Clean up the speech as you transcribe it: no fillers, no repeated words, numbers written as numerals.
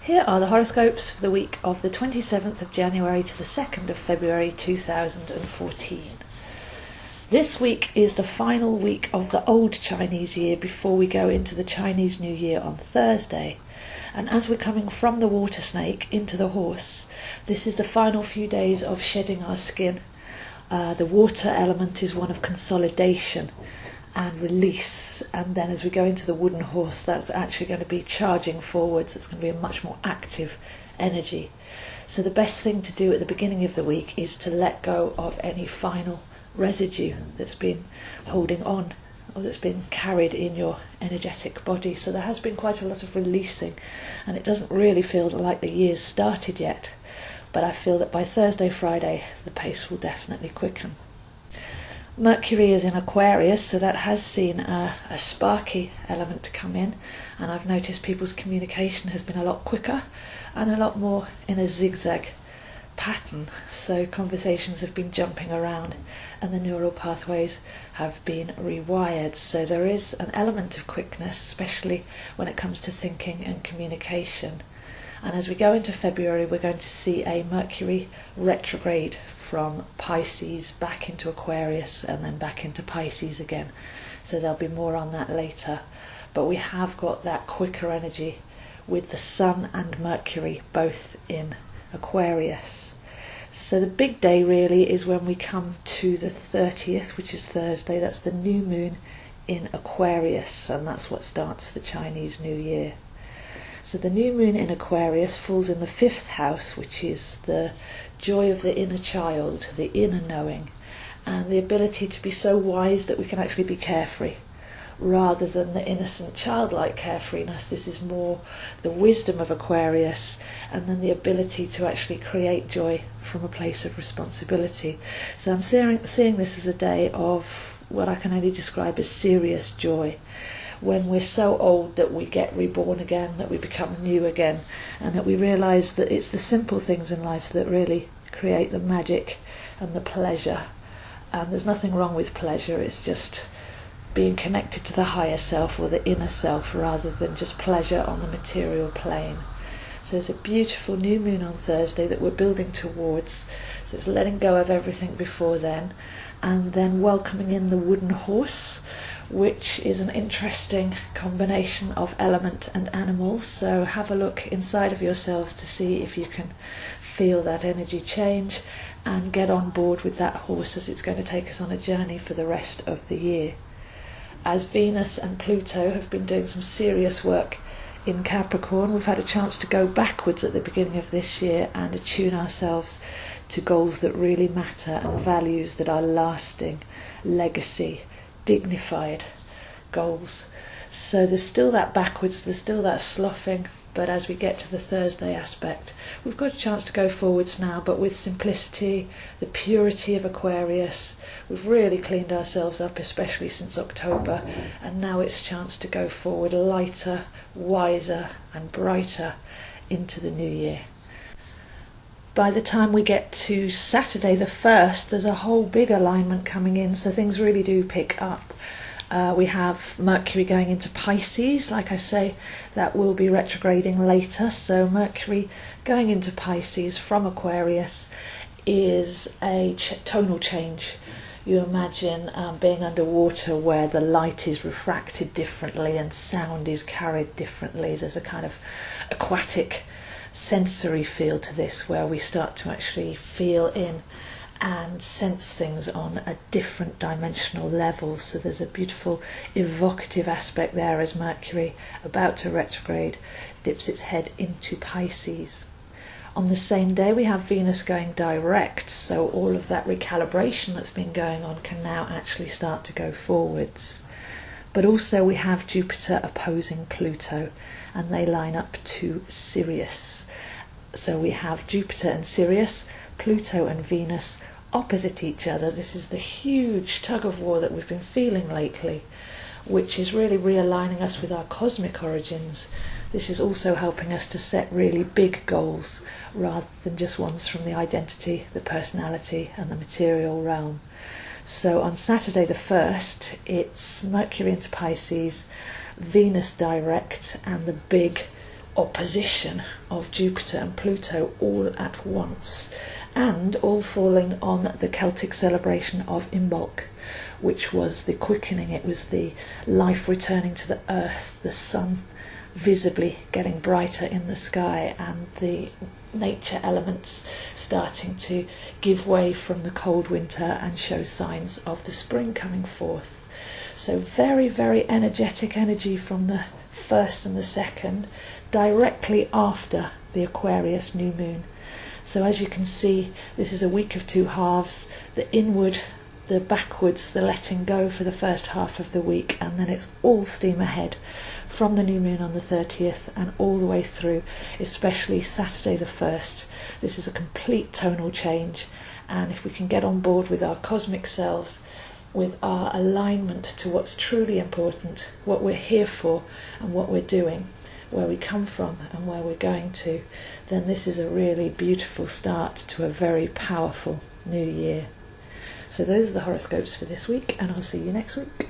Here are the horoscopes for the week of the 27th of January to the 2nd of February 2014. This week is the final week of the old Chinese year before we go into the Chinese New Year on Thursday. And as we're coming from the water snake into the horse, this is the final few days of shedding our skin. The water element is one of consolidation and release, and then as we go into the wooden horse, that's actually going to be charging forwards. It's going to be a much more active energy. So the best thing to do at the beginning of the week is to let go of any final residue that's been holding on or that's been carried in your energetic body. So there has been quite a lot of releasing, and it doesn't really feel like the year's started yet, but I feel that by Thursday, Friday, the pace will definitely quicken. Mercury is in Aquarius, so that has seen a sparky element to come in, and I've noticed people's communication has been a lot quicker and a lot more in a zigzag pattern. So conversations have been jumping around and the neural pathways have been rewired. So there is an element of quickness, especially when it comes to thinking and communication. And as we go into February, we're going to see a Mercury retrograde from Pisces back into Aquarius and then back into Pisces again. So there'll be more on that later. But we have got that quicker energy with the Sun and Mercury both in Aquarius. So the big day really is when we come to the 30th, which is Thursday. That's the new moon in Aquarius, and that's what starts the Chinese New Year. So the new moon in Aquarius falls in the 5th house, which is the joy of the inner child, the inner knowing, and the ability to be so wise that we can actually be carefree, rather than the innocent childlike carefreeness. This is more the wisdom of Aquarius, and then the ability to actually create joy from a place of responsibility. So I'm seeing this as a day of what I can only describe as serious joy, when we're so old that we get reborn again, that we become new again, and that we realise that it's the simple things in life that really create the magic and the pleasure. And there's nothing wrong with pleasure, it's just being connected to the higher self or the inner self rather than just pleasure on the material plane. So it's a beautiful new moon on Thursday that we're building towards. So it's letting go of everything before then, and then welcoming in the wooden horse, which is an interesting combination of element and animal. So have a look inside of yourselves to see if you can feel that energy change and get on board with that horse, as it's going to take us on a journey for the rest of the year. As Venus and Pluto have been doing some serious work in Capricorn, we've had a chance to go backwards at the beginning of this year and attune ourselves to goals that really matter and values that are lasting, legacy, dignified goals. So there's still that backwards, there's still that sloughing, but as we get to the Thursday aspect, we've got a chance to go forwards now, but with simplicity, the purity of Aquarius. We've really cleaned ourselves up, especially since October, and now it's a chance to go forward lighter, wiser and brighter into the new year. By the time we get to Saturday the 1st, there's a whole big alignment coming in, so things really do pick up. We have Mercury going into Pisces. Like I say, that will be retrograding later. So Mercury going into Pisces from Aquarius is a tonal change. You imagine being underwater where the light is refracted differently and sound is carried differently. There's a kind of aquatic sensory feel to this, where we start to actually feel in and sense things on a different dimensional level. So there's a beautiful evocative aspect there as Mercury, about to retrograde, dips its head into Pisces. On the same day we have Venus going direct, so all of that recalibration that's been going on can now actually start to go forwards. But also we have Jupiter opposing Pluto, and they line up to Sirius. So we have Jupiter and Sirius, Pluto and Venus opposite each other. This is the huge tug of war that we've been feeling lately, which is really realigning us with our cosmic origins. This is also helping us to set really big goals rather than just ones from the identity, the personality and the material realm. So on Saturday the 1st, it's Mercury into Pisces, Venus direct, and the big opposition of Jupiter and Pluto all at once, and all falling on the Celtic celebration of Imbolc, which was the quickening. It was the life returning to the earth, the sun visibly getting brighter in the sky, and the nature elements starting to give way from the cold winter and show signs of the spring coming forth. So very, very energetic energy from the 1st and the 2nd, directly after the Aquarius new moon. So as you can see, this is a week of two halves, the inward, the backwards, the letting go for the first half of the week, and then it's all steam ahead from the new moon on the 30th and all the way through, especially Saturday the 1st. This is a complete tonal change, and if we can get on board with our cosmic selves, with our alignment to what's truly important, what we're here for and what we're doing, where we come from and where we're going to, then this is a really beautiful start to a very powerful new year. So those are the horoscopes for this week, and I'll see you next week.